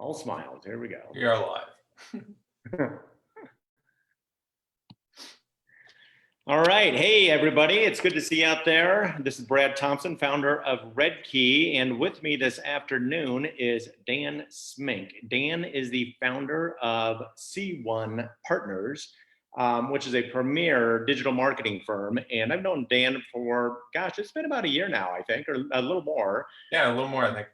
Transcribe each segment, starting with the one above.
All smiles. Here we go. We are live. All right. Hey, everybody. It's good to see you out there. This is Brad Thompson, founder of Red Key. And with me this afternoon is Dan Smink. Dan is the founder of C1 Partners, which is a premier digital marketing firm. And I've known Dan for, gosh, it's been about a year now, I think, or a little more. Yeah, a little more, I think.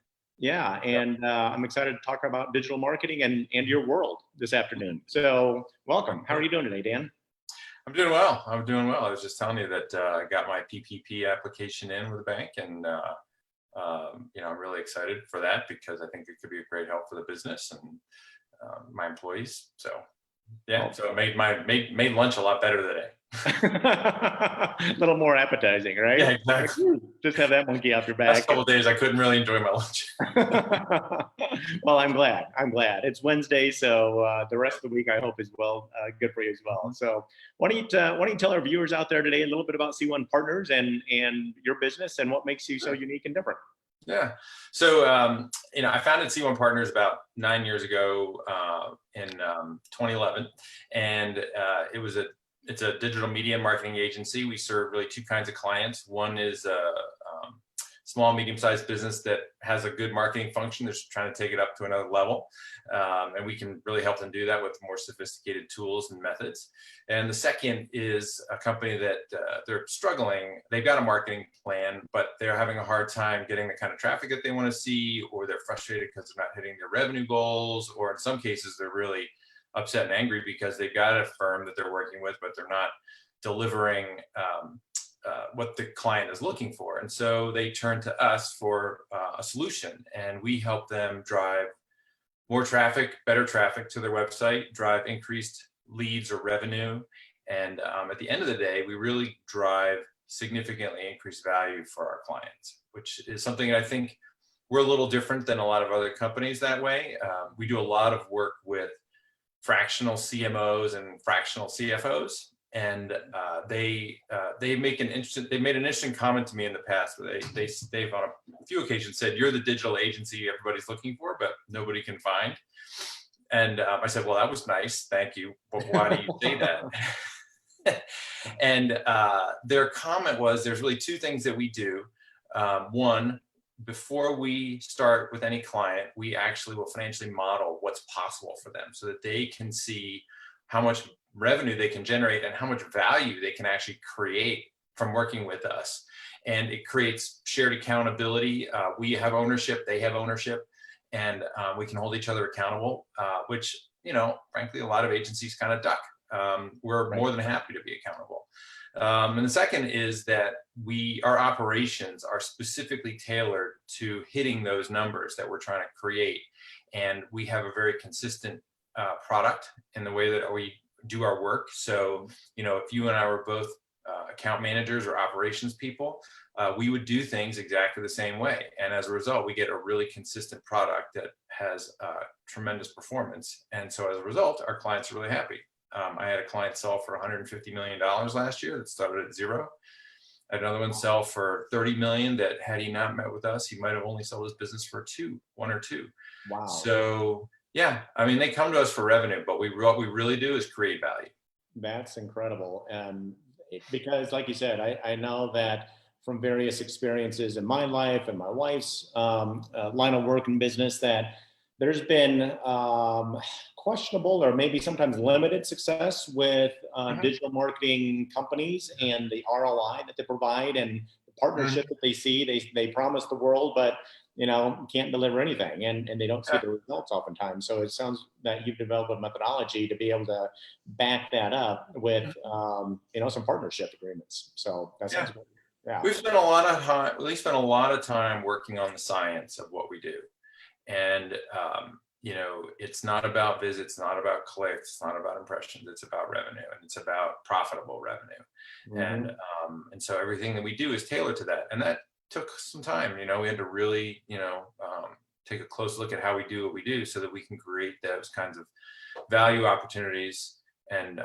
Yeah, and I'm excited to talk about digital marketing and your world this afternoon. So welcome. How are you doing today, Dan? I'm doing well. I was just telling you that I got my PPP application in with the bank, and I'm really excited for that because I think it could be a great help for the business and my employees. So yeah, so it made lunch a lot better today. A little more appetizing, right? Yeah, exactly. Just have that monkey off your back. Last couple of days, I couldn't really enjoy my lunch. Well, I'm glad. It's Wednesday, so the rest of the week I hope is good for you as well. So, why don't you tell our viewers out there today a little bit about C1 Partners and your business and what makes you so unique and different? Yeah. So, I founded C1 Partners about 9 years ago in 2011, and it's a digital media marketing agency. We serve really two kinds of clients. One is a small, medium-sized business that has a good marketing function. They're just trying to take it up to another level. And we can really help them do that with more sophisticated tools and methods. And the second is a company that they're struggling. They've got a marketing plan, but they're having a hard time getting the kind of traffic that they want to see, or they're frustrated because they're not hitting their revenue goals, or in some cases, they're really upset and angry because they've got a firm that they're working with, but they're not delivering what the client is looking for. And so they turn to us for a solution, and we help them drive more traffic, better traffic to their website, drive increased leads or revenue. And at the end of the day, we really drive significantly increased value for our clients, which is something that I think we're a little different than a lot of other companies that way. We do a lot of work with fractional CMOs and fractional CFOs, and they made an interesting comment to me in the past where they've on a few occasions said, "You're the digital agency everybody's looking for, but nobody can find." And I said, "Well, that was nice, thank you, but why do you say that?" And their comment was, "There's really two things that we do. One, before we start with any client, we actually will financially model what's possible for them so that they can see how much revenue they can generate and how much value they can actually create from working with us. And it creates shared accountability. We have ownership, they have ownership, and we can hold each other accountable, which, frankly, a lot of agencies kind of duck. We're more than happy to be accountable. And the second is that our operations are specifically tailored to hitting those numbers that we're trying to create. And we have a very consistent product in the way that we do our work. So, if you and I were both account managers or operations people, we would do things exactly the same way. And as a result, we get a really consistent product that has tremendous performance. And so as a result, our clients are really happy. I had a client sell for $150 million last year that started at zero. I had another one sell for $30 million that, had he not met with us, he might have only sold his business for one or two. Wow. So yeah, they come to us for revenue, but what we really do is create value. That's incredible. Because like you said, I know that from various experiences in my life and my wife's line of work and business that there's been questionable or maybe sometimes limited success with digital marketing companies and the ROI that they provide and the partnership that they see. They promise the world, but can't deliver anything, and they don't see the results oftentimes. So it sounds that you've developed a methodology to be able to back that up with some partnership agreements. So that sounds good. Yeah. We've spent a lot of time working on the science of what we do. And it's not about visits, not about clicks, it's not about impressions, it's about revenue, and it's about profitable revenue. Mm-hmm. And so everything that we do is tailored to that. And that took some time. We had to really, take a close look at how we do what we do so that we can create those kinds of value opportunities and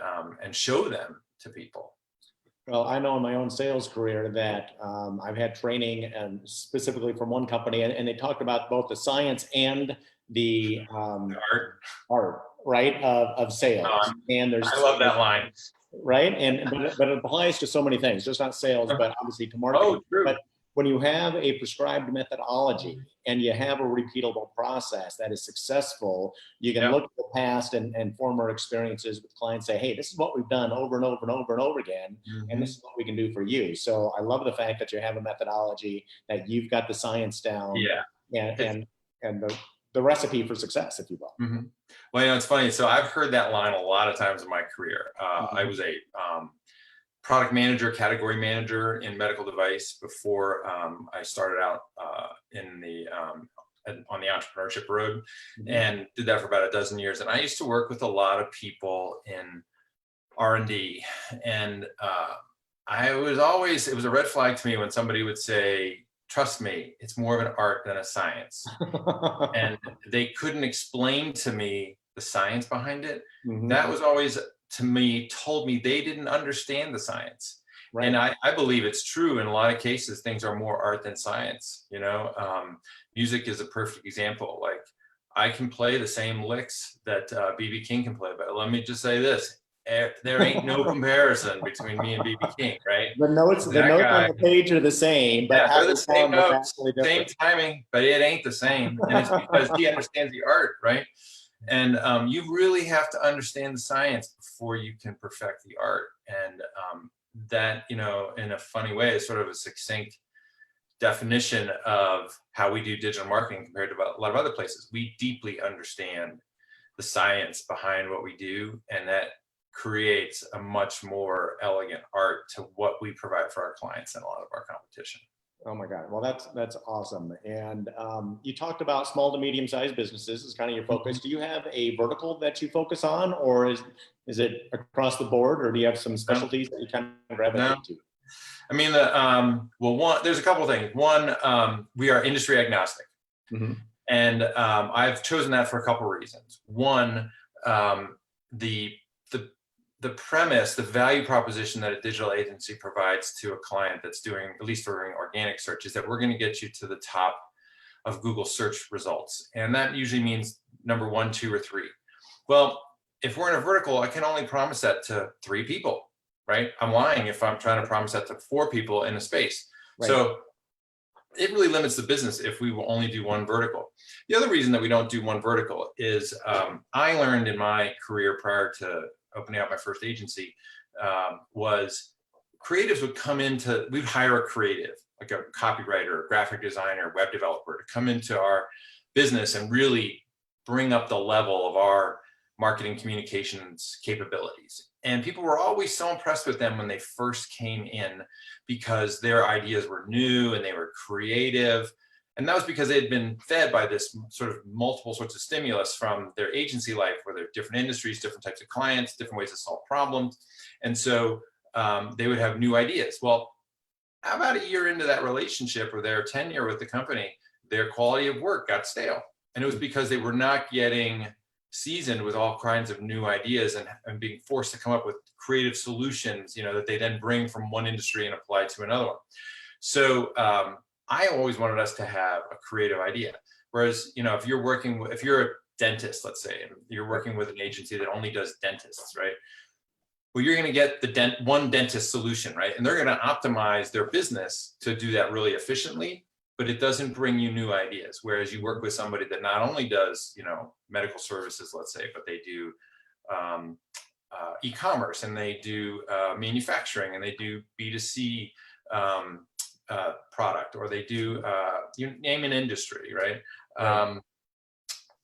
show them to people. Well, I know in my own sales career that I've had training and specifically from one company, and they talked about both the science and the Art. art, right, of sales. And there's, I love that line. right, and but it applies to so many things, just not sales, but obviously to marketing. Oh, true. But when you have a prescribed methodology and you have a repeatable process that is successful, you can look at the past and former experiences with clients, say, hey, this is what we've done over and over and over and over again, and this is what we can do for you. So I love the fact that you have a methodology, that you've got the science down, and the recipe for success, if you will. Well, you know, it's funny. So I've heard that line a lot of times in my career. I was a product manager, category manager in medical device before I started out in the on the entrepreneurship road, and did that for about a dozen years. And I used to work with a lot of people in R&D, and I was always, it was a red flag to me when somebody would say, trust me, it's more of an art than a science. And they couldn't explain to me the science behind it. That was always, to me, told me they didn't understand the science. Right. And I believe it's true in a lot of cases. Things are more art than science. You know, music is a perfect example. Like, I can play the same licks that B.B. King can play, but let me just say this: there ain't no comparison between me and B.B. King, right? The notes on the page are the same, but they're the same notes, same timing, but it ain't the same, and it's because he understands the art, right? And you really have to understand the science before you can perfect the art. And that, you know, in a funny way, is sort of a succinct definition of how we do digital marketing compared to a lot of other places. We deeply understand the science behind what we do, and that creates a much more elegant art to what we provide for our clients than a lot of our competition. Oh my God. Well, that's awesome. And you talked about small to medium-sized businesses is kind of your focus. Do you have a vertical that you focus on, or is it across the board, or do you have some specialties that you kind of gravitate to? I mean, well, there's a couple of things. One, we are industry agnostic. And I've chosen that for a couple of reasons. One, the premise, the value proposition that a digital agency provides to a client that's doing, at least doing organic search, is that we're going to get you to the top of Google search results. And that usually means number 1, 2, or 3. Well, if we're in a vertical, I can only promise that to 3 people, right? I'm lying if I'm trying to promise that to 4 people in a space. Right. So it really limits the business if we will only do one vertical. The other reason that we don't do one vertical is I learned in my career prior to opening up my first agency, was creatives would come into, we'd hire a creative, like a copywriter, a graphic designer, web developer, to come into our business and really bring up the level of our marketing communications capabilities. And people were always so impressed with them when they first came in, because their ideas were new and they were creative. And that was because they had been fed by this sort of multiple sorts of stimulus from their agency life, where there are different industries, different types of clients, different ways to solve problems. And so they would have new ideas. Well, about a year into that relationship or their tenure with the company, their quality of work got stale. And it was because they were not getting seasoned with all kinds of new ideas and being forced to come up with creative solutions, you know, that they then bring from one industry and apply to another one. So I always wanted us to have a creative idea. Whereas, you know, if you're a dentist, let's say, and you're working with an agency that only does dentists, right? Well, you're going to get the one dentist solution, right? And they're going to optimize their business to do that really efficiently, but it doesn't bring you new ideas. Whereas you work with somebody that not only does, you know, medical services, let's say, but they do e-commerce, and they do manufacturing, and they do B2C product, or they do, you name an industry, right? Right.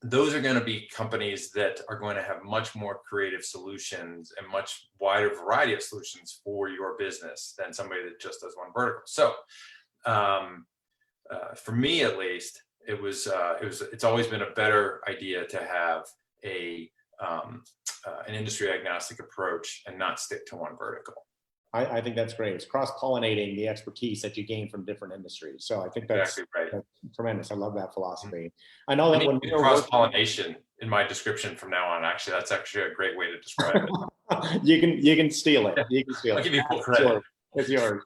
Those are going to be companies that are going to have much more creative solutions and much wider variety of solutions for your business than somebody that just does one vertical. So for me, at least, it's always been a better idea to have an industry agnostic approach and not stick to one vertical. I think that's great. It's cross-pollinating the expertise that you gain from different industries. So I think that's, exactly right. That's tremendous. I love that philosophy. I know that when cross-pollination in my description from now on, actually, that's actually a great way to describe it. You can steal it. You can steal it. I'll give you full credit. It's yours.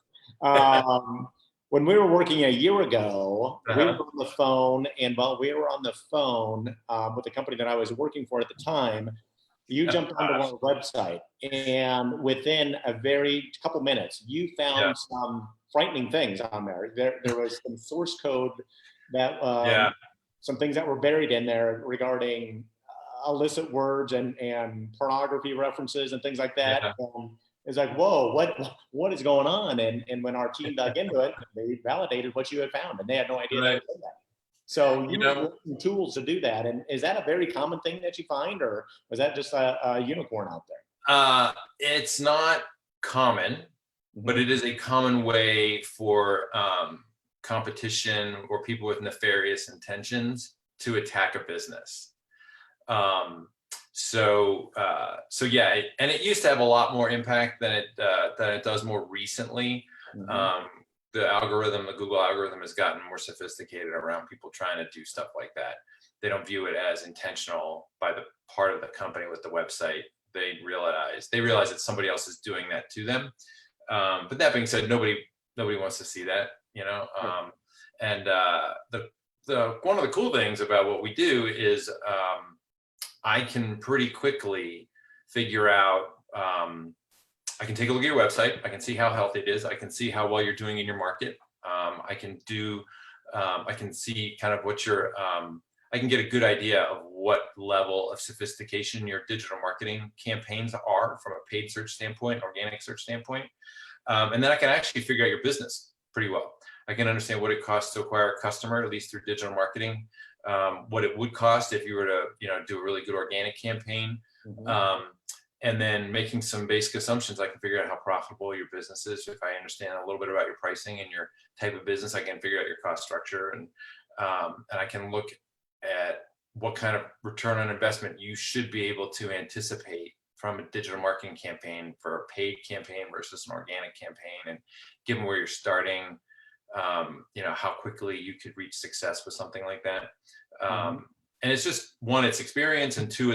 when we were working a year ago, we were Uh-huh. on the phone, and while we were on the phone with the company that I was working for at the time, you Oh, jumped onto gosh. our website, and within a very couple minutes, you Yeah. found some frightening things on there. There was some source code that Yeah. some things that were buried in there regarding illicit words and pornography references and things like that. Yeah. It's like, whoa, what is going on? And when our team dug into it, they validated what you had found, and they had no idea that Right. it was that. So You you know, were some tools to do that. And is that a very common thing that you find, or was that just a unicorn out there? it's not common, but Mhm. it is a common way for competition or people with nefarious intentions to attack a business. Um, so yeah, and it used to have a lot more impact than it does more recently. Mhm. Um, the algorithm, the Google algorithm, has gotten more sophisticated around people trying to do stuff like that. They don't view it as intentional by the part of the company with the website. They realize that somebody else is doing that to them. But that being said, nobody wants to see that, you know. Right. And the one of the cool things about what we do is I can pretty quickly figure out. I can take a look at your website. I can see how healthy it is. I can see how well you're doing in your market. I can do. I can see kind of what your. I can get a good idea of what level of sophistication your digital marketing campaigns are from a paid search standpoint, organic search standpoint, and then I can actually figure out your business pretty well. I can understand what it costs to acquire a customer, at least through digital marketing, what it would cost if you were to, do a really good organic campaign, Mhm. um, and then making some basic assumptions. I can figure out how profitable your business is. If I understand a little bit about your pricing and your type of business, I can figure out your cost structure, and I can look at what kind of return on investment you should be able to anticipate from a digital marketing campaign for a paid campaign versus an organic campaign, and given where you're starting, how quickly you could reach success with something like that. Mhm. And it's just, one, it's experience, and two,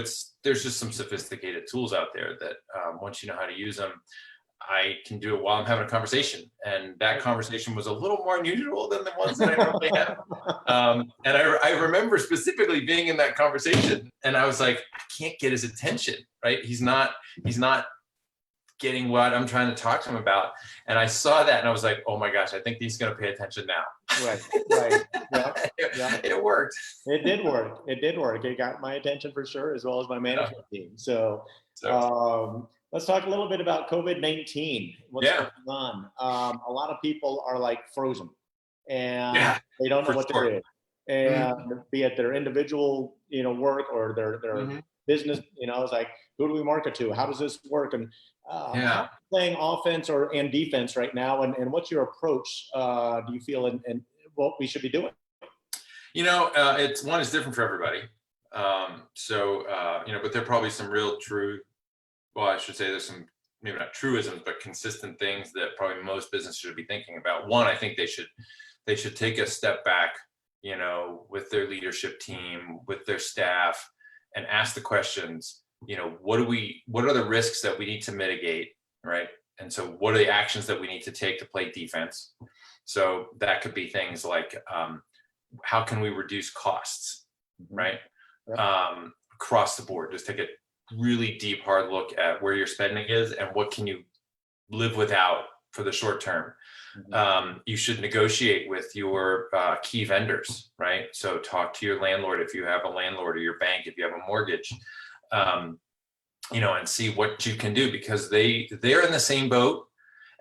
there's just some sophisticated tools out there that, once you know how to use them, I can do it while I'm having a conversation. And that conversation was a little more unusual than the ones that I normally have. And I remember specifically being in that conversation, and I was like, I can't get his attention, right? He's not getting what I'm trying to talk to him about. And I saw that and I was like, oh my gosh, I think he's going to pay attention now. Right, right. Yeah, it, yeah. it worked. It did work. It did work. It got my attention for sure, as well as my Yeah. management team. So So, let's talk a little bit about COVID-19. What's yeah, going on? A lot of people are like frozen, and yeah, they don't know for what to sure. do. Hmm. And be it their individual, work, or their Hmm. business, it's like, who do we market to? How does this work? And how are Yeah. you playing offense and defense right now? And what's your approach? Do you feel and what we should be doing? It's different for everybody. But there are probably some real true, well, I should say there's some, maybe not truisms, but consistent things that probably most businesses should be thinking about. One, I think they should take a step back, with their leadership team, with their staff, and ask the questions, what are the risks that we need to mitigate, right? And so what are the actions that we need to take to play defense? So that could be things like, how can we reduce costs, Mhm. right? Yep. Across the board, just take a really deep, hard look at where your spending is and what can you live without for the short term. Mhm. You should negotiate with your key vendors, right? So talk to your landlord if you have a landlord, or your bank if you have a mortgage, um, and see what you can do, because they're in the same boat,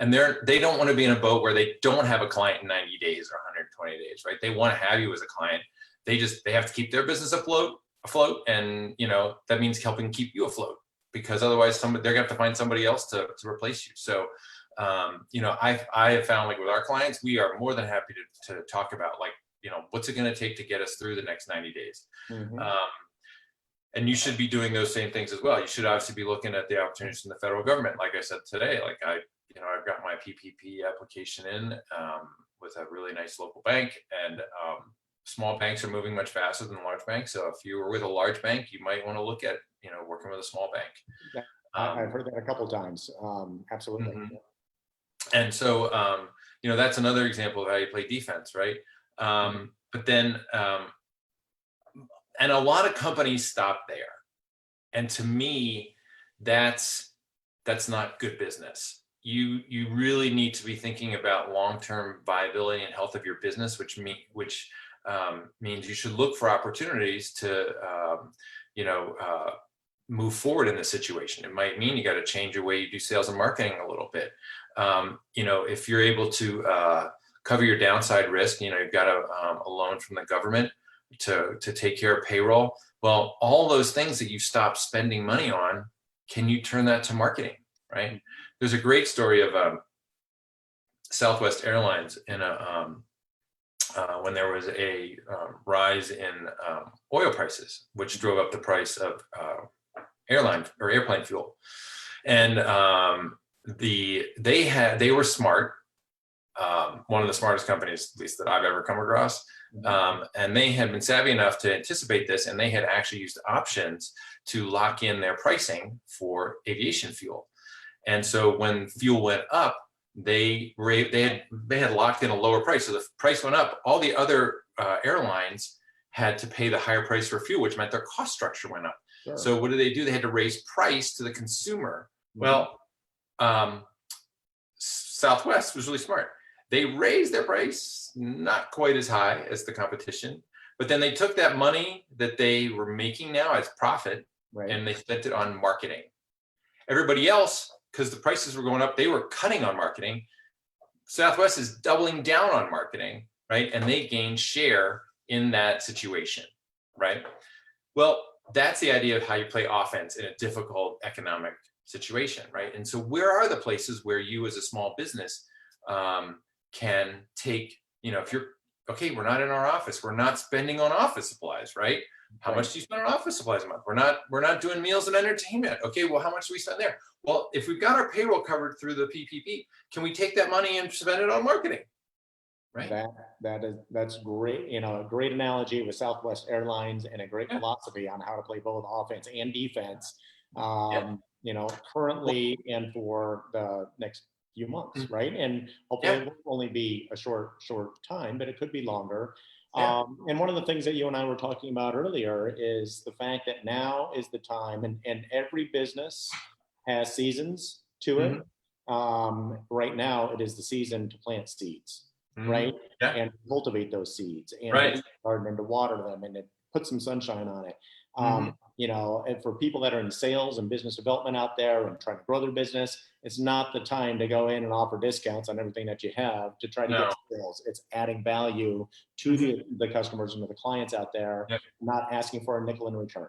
and they don't want to be in a boat where they don't have a client in 90 days or 120 days, right? They want to have you as a client. They have to keep their business afloat, and that means helping keep you afloat, because otherwise they're gonna have to find somebody else to replace you. So I have found, like, with our clients, we are more than happy to talk about, like, what's it going to take to get us through the next 90 days. Mhm. um, and you should be doing those same things as well. You should obviously be looking at the opportunities in the federal government. Like I said today, like I've got my PPP application in, with a really nice local bank, and small banks are moving much faster than large banks. So if you were with a large bank, you might want to look at working with a small bank. I've Um, heard that a couple times. Absolutely. mhm. And so, that's another example of how you play defense, right? But then, and a lot of companies stop there. And to me, that's not good business. You really need to be thinking about long-term viability and health of your business, which means you should look for opportunities to, move forward in this situation. It might mean you got to change your way you do sales and marketing a little bit. If you're able to cover your downside risk, you've got a loan from the government to take care of payroll. Well, all those things that you stop spending money on, can you turn that to marketing, right? There's a great story of Southwest Airlines when there was a rise in oil prices, which drove up the price of airplane fuel. And they were smart, one of the smartest companies, at least that I've ever come across. And they had been savvy enough to anticipate this, and they had actually used options to lock in their pricing for aviation fuel. And so when fuel went up, they had locked in a lower price. So the price went up. All the other airlines had to pay the higher price for fuel, which meant their cost structure went up. Sure. So what did they do? They had to raise price to the consumer. Well, Southwest was really smart. They raised their price, not quite as high as the competition, but then they took that money that they were making now as profit, right, and they spent it on marketing. Everybody else, because the prices were going up, they were cutting on marketing. Southwest is doubling down on marketing, right? And they gained share in that situation, right? Well, that's the idea of how you play offense in a difficult economic situation, right? And so where are the places where you as a small business can take, if you're, okay, we're not in our office, we're not spending on office supplies, right? How much do you spend on office supplies a month? We're not doing meals and entertainment. Okay, well, how much do we spend there? Well, if we've got our payroll covered through the PPP, can we take that money and spend it on marketing? Right. That's great. A great analogy with Southwest Airlines and a great philosophy on how to play both offense and defense. Currently and for the next few months, right? And hopefully it will only be a short time, but it could be longer. And one of the things that you and I were talking about earlier is the fact that now is the time, and every business has seasons to it. Right now, it is the season to plant seeds, right? And cultivate those seeds, and garden, and to water them, and to put some sunshine on it. And for people that are in sales and business development out there and trying to grow their business, it's not the time to go in and offer discounts on everything that you have to try to get sales. It's adding value to the customers and to the clients out there, not asking for a nickel in return.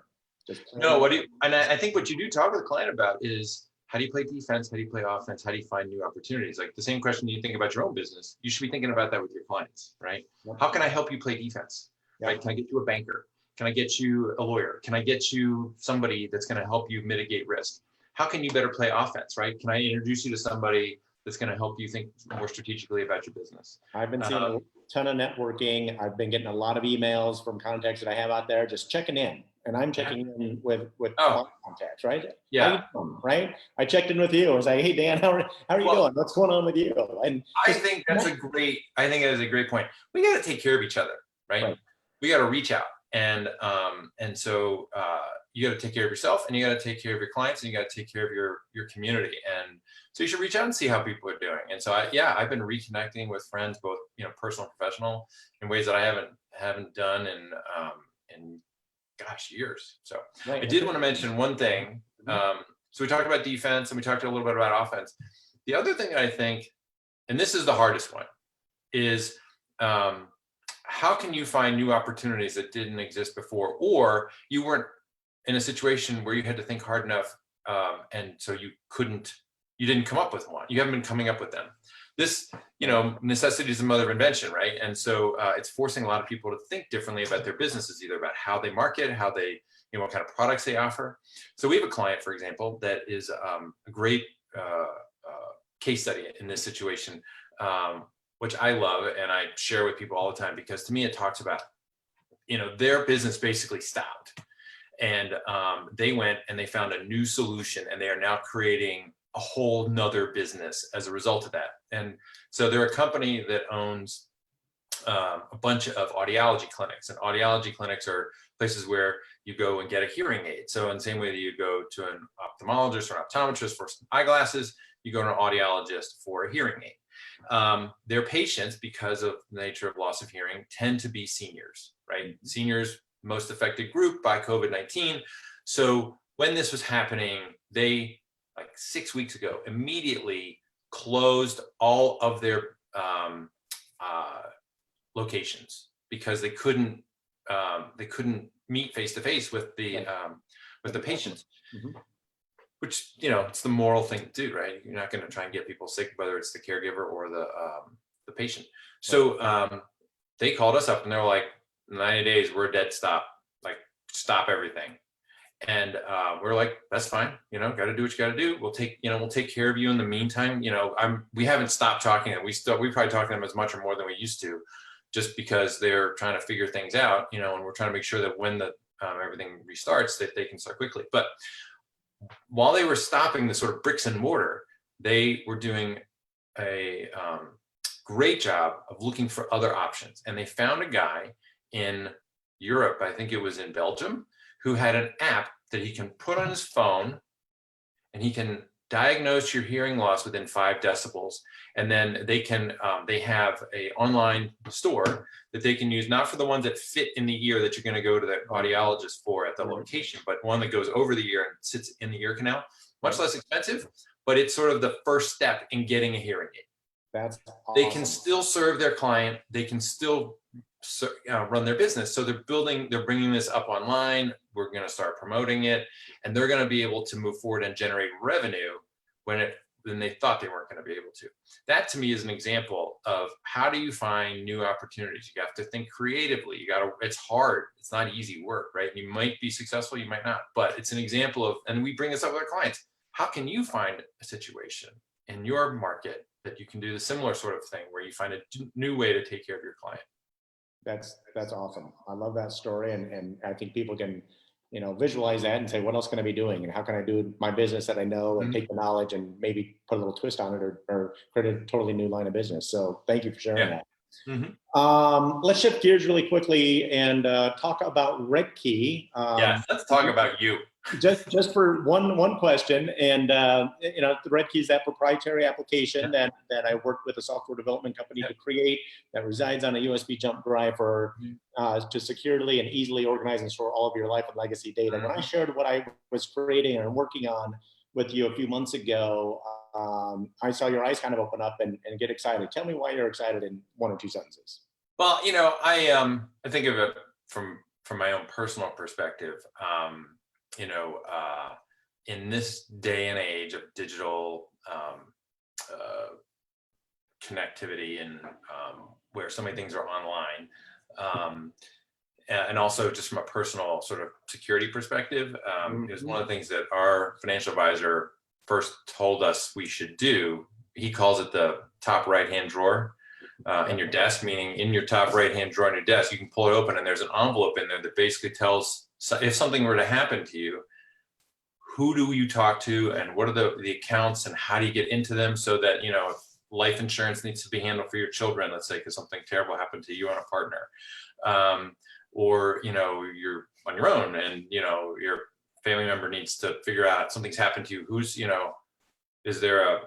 I think what you do talk with the client about is, how do you play defense? How do you play offense? How do you find new opportunities? Like the same question you think about your own business, you should be thinking about that with your clients, right? How can I help you play defense? Right? Can I get you a banker? Can I get you a lawyer? Can I get you somebody that's going to help you mitigate risk? How can you better play offense, right? Can I introduce you to somebody that's going to help you think more strategically about your business? I've been seeing a ton of networking. I've been getting a lot of emails from contacts that I have out there, just checking in. And I'm checking in with contacts, right? Right? I checked in with you. I was like, hey, Dan, how are you doing? What's going on with you? And I think that is a great point. We got to take care of each other, right? We got to reach out. And so you got to take care of yourself, and you got to take care of your clients, and you got to take care of your community. And so you should reach out and see how people are doing. And so I've been reconnecting with friends, both personal and professional, in ways that I haven't done in years. So I did want to mention one thing. So we talked about defense, and we talked a little bit about offense. The other thing I think, and this is the hardest one, is how can you find new opportunities that didn't exist before, or you weren't in a situation where you had to think hard enough, and so you didn't come up with one. You haven't been coming up with them. This, necessity is the mother of invention, right? And so it's forcing a lot of people to think differently about their businesses, either about how they market, how they, what kind of products they offer. So we have a client, for example, that is a great case study in this situation, which I love and I share with people all the time, because to me it talks about, their business basically stopped, and they went and they found a new solution, and they are now creating a whole nother business as a result of that. And so they're a company that owns a bunch of audiology clinics, and audiology clinics are places where you go and get a hearing aid. So in the same way that you go to an ophthalmologist or an optometrist for some eyeglasses, you go to an audiologist for a hearing aid. Their patients, because of the nature of loss of hearing, tend to be seniors, right? Seniors, most affected group by COVID-19. So when this was happening, they, like 6 weeks ago, immediately closed all of their locations because they couldn't meet face to face with the patients. Mm-hmm. Which, you know, it's the moral thing to do, right? You're not going to try and get people sick, whether it's the caregiver or the patient. So they called us up and they were like, 90 days, we're a dead stop, like stop everything. And we're like, that's fine, you know, got to do what you got to do. We'll take care of you in the meantime. You know, we haven't stopped talking, and we probably talk to them as much or more than we used to, just because they're trying to figure things out, you know, and we're trying to make sure that when the everything restarts, that they can start quickly. But while they were stopping the sort of bricks and mortar, they were doing a great job of looking for other options. And they found a guy in Europe, I think it was in Belgium, who had an app that he can put on his phone, and he can diagnose your hearing loss within 5 decibels. And then they can, they have a online store that they can use, not for the ones that fit in the ear that you're going to go to the audiologist for at the location, but one that goes over the ear and sits in the ear canal. Much less expensive, but it's sort of the first step in getting a hearing aid. That's awesome. They can still serve their client. They can still run their business. So they're bringing this up online. We're going to start promoting it, and they're going to be able to move forward and generate revenue when they thought they weren't going to be able to. That to me is an example of how do you find new opportunities. You have to think creatively. It's hard. It's not easy work, right? You might be successful, you might not, but it's an example of, and we bring this up with our clients. How can you find a situation in your market that you can do the similar sort of thing where you find a new way to take care of your client? That's awesome. I love that story, and I think people can, you know, visualize that and say, what else can I be doing, and how can I do my business that I know, and take the knowledge and maybe put a little twist on it, or create a totally new line of business. So thank you for sharing that. Mm-hmm. Let's shift gears really quickly and talk about Redkey. Yes, let's talk about you. Just for one question, and you know, the Redkey is that proprietary application that I worked with a software development company to create, that resides on a USB jump drive for to securely and easily organize and store all of your life and legacy data. When I shared what I was creating and working on with you a few months ago, I saw your eyes kind of open up and get excited. Tell me why you're excited in 1 or 2 sentences. Well, you know, I think of it from my own personal perspective. You know, in this day and age of digital connectivity, and where so many things are online, and also just from a personal sort of security perspective, it was one of the things that our financial advisor first told us we should do. He calls it the top right-hand drawer in your desk, meaning in your top right-hand drawer in your desk, you can pull it open and there's an envelope in there that basically tells, so if something were to happen to you, who do you talk to, and what are the accounts, and how do you get into them, so that, you know, if life insurance needs to be handled for your children, let's say, because something terrible happened to you and a partner, or, you know, you're on your own and, you know, your family member needs to figure out something's happened to you. Who's, you know, is there a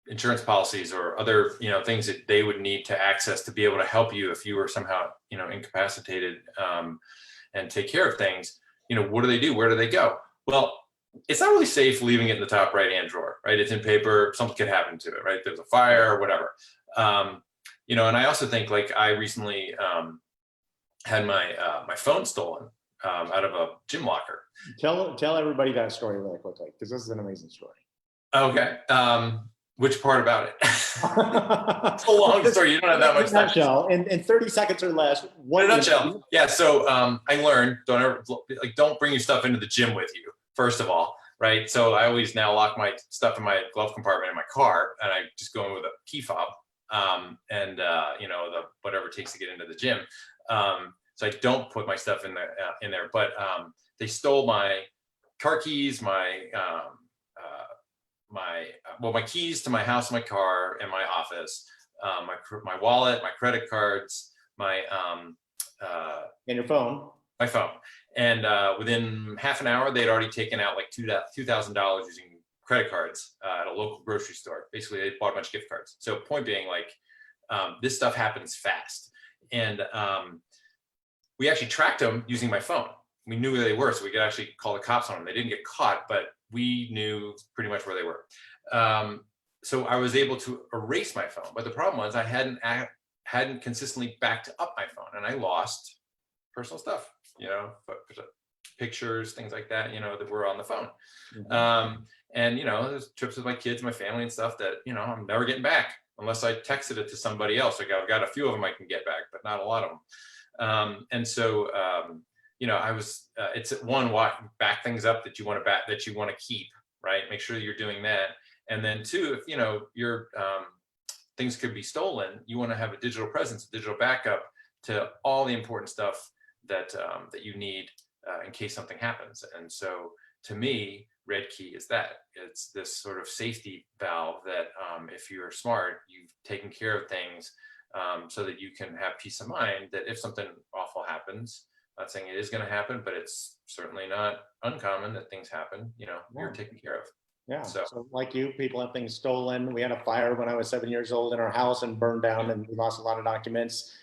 insurance policies or other, you know, things that they would need to access to be able to help you if you were somehow, you know, incapacitated, and take care of things. You know, what do they do? Where do they go? Well, it's not really safe leaving it in the top right-hand drawer, right? It's in paper, something could happen to it, right? There's a fire or whatever. You know, and I also think, like, I recently had my phone stolen out of a gym locker. Tell everybody that story really quickly, because this is an amazing story. Okay. Which part about it? It's a long story. You don't have that much time. Nutshell, in 30 seconds or less. In a nutshell, yeah. So I learned, don't bring your stuff into the gym with you, first of all, right? So I always now lock my stuff in my glove compartment in my car, and I just go in with a key fob, and you know, whatever it takes to get into the gym. So I don't put my stuff in there. But they stole my car keys, my keys to my house, my car, and my office, my wallet, my credit cards, And your phone. my phone. And within half an hour, they'd already taken out like $2,000 using credit cards at a local grocery store. Basically, they bought a bunch of gift cards. So point being, like, this stuff happens fast. And we actually tracked them using my phone. We knew where they were, so we could actually call the cops on them. They didn't get caught, but we knew pretty much where they were. So I was able to erase my phone. But the problem was I hadn't consistently backed up my phone, and I lost personal stuff, pictures, things like that, that were on the phone. Mm-hmm. And, there's trips with my kids, my family and stuff that, I'm never getting back unless I texted it to somebody else. Like, I've got a few of them I can get back, but not a lot of them. And so, I was, it's one, back things up that you want to keep, right? Make sure you're doing that. And then two, if, your things could be stolen, you want to have a digital presence, a digital backup to all the important stuff that you need in case something happens. And so to me, Red Key is that. It's this sort of safety valve that if you're smart, you've taken care of things so that you can have peace of mind that if something awful happens, not saying it is going to happen, but it's certainly not uncommon that things happen, you're taken care of. Yeah. So like you, people have things stolen. We had a fire when I was 7 years old in our house and burned down, and we lost a lot of documents,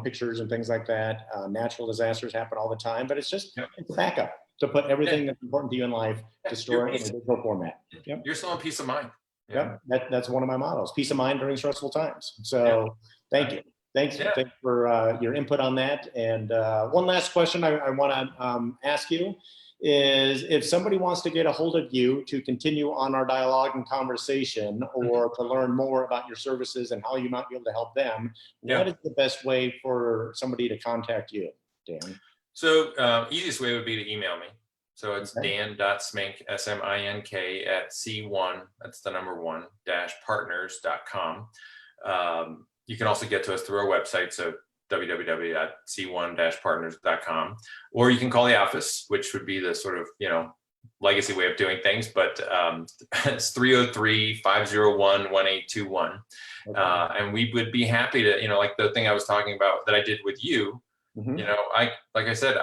pictures and things like that. Natural disasters happen all the time, but it's just it's a backup to put everything that's important to you in life to store it in a digital format. Yep. You're still in peace of mind. Yeah. That's one of my models: peace of mind during stressful times. So thank you. Thanks for your input on that. And one last question I want to ask you is, if somebody wants to get a hold of you to continue on our dialogue and conversation, or to learn more about your services and how you might be able to help them, what is the best way for somebody to contact you, Dan? So easiest way would be to email me. So it's dan.smink, SMINK at C1, that's the number 1, -partners.com. You can also get to us through our website, so www.c1-partners.com, or you can call the office, which would be the sort of, legacy way of doing things, but it's 303-501-1821. And we would be happy to, like the thing I was talking about that I did with you, like I said,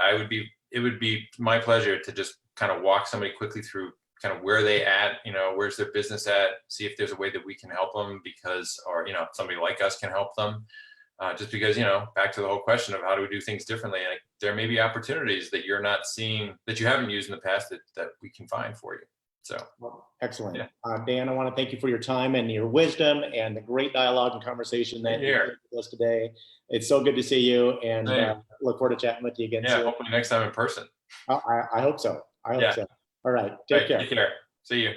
it would be my pleasure to just kind of walk somebody quickly through kind of where they at, where's their business at, see if there's a way that we can help them or somebody like us can help them. Just because, back to the whole question of how do we do things differently, like, there may be opportunities that you're not seeing, that you haven't used in the past, that we can find for you. So excellent. Dan, I want to thank you for your time and your wisdom and the great dialogue and conversation that you had with us today. It's so good to see you, and look forward to chatting with you again soon. Hopefully next time in person. I hope so. I hope so. All right. Take care. Take care. See you.